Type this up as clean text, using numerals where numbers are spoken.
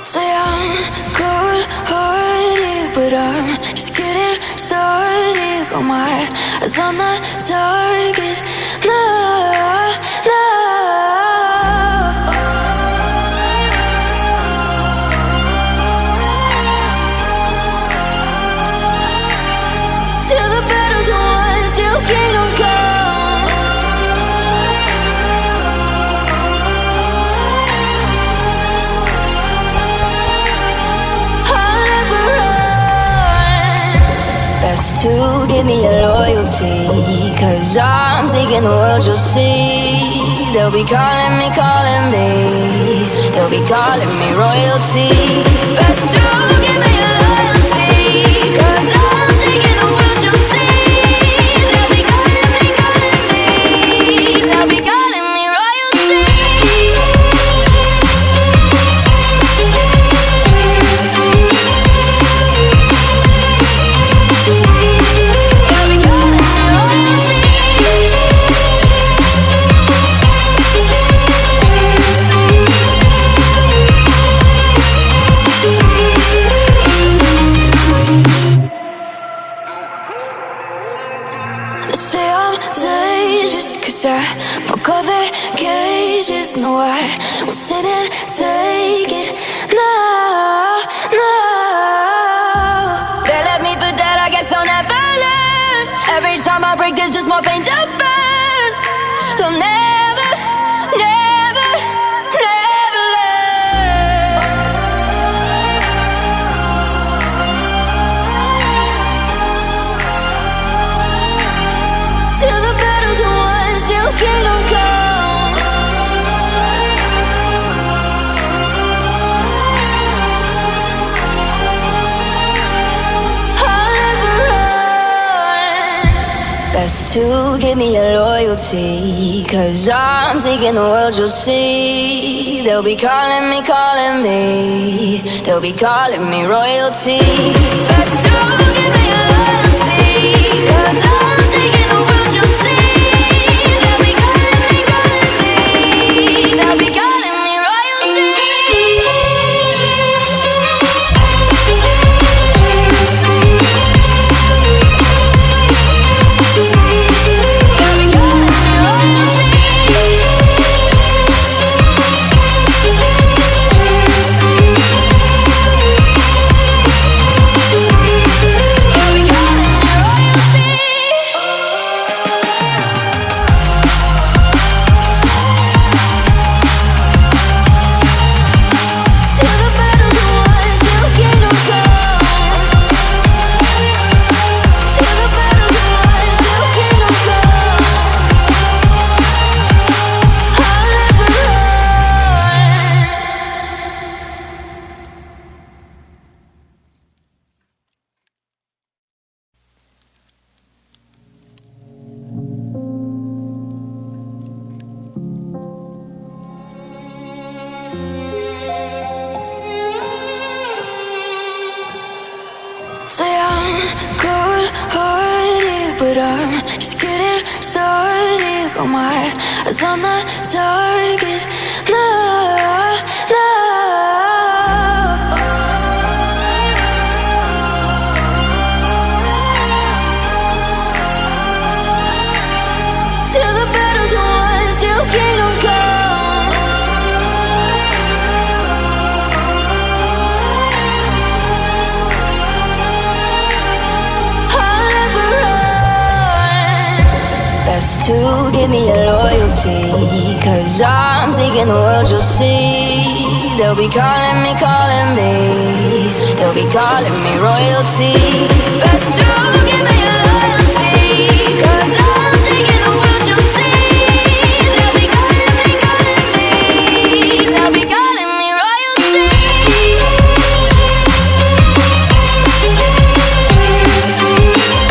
Say I'm good-hearted, but I'm just getting started. Got my eyes on the target. No, no. Till the battle's won, till kingdom come. I'll never run. Best to give me your loyalty, 'cause I'm taking the world, you'll see. They'll be calling me, they'll be calling me royalty. Best to give me your loyalty, 'cause I'm taking the world, you'll see. They'll be calling me, they'll be calling me royalty. They'll be calling me royalty. They say I'm dangerous, 'cause I broke all their cages. No, I won't sit and take it. No, no. They left me for dead, I guess I'll never learn. Every time I break, there's just more pain to burn. They'll never, never, never learn. Till the battle's won, till kingdom come. I'll never run. Best to give me your loyalty, 'cause I'm taking the world, you'll see. They'll be calling me, they'll be calling me royalty. Best to give me your loyalty, 'cause I'm taking the world, you'll see. They'll be calling me, they'll be calling me royalty. They'll be calling me royalty. They'll be calling me royalty. Till the battle's won, till kingdom come. Till the battle's won, till kingdom come. I'll never run. Say I'm good-hearted, but I'm just getting started. Got my eyes on the target. No, no. Till the battle's won, till kingdom come. I'll never run. Best to give me your loyalty, 'cause I'm taking the world, you'll see. They'll be calling me, they'll be calling me royalty. Best to give me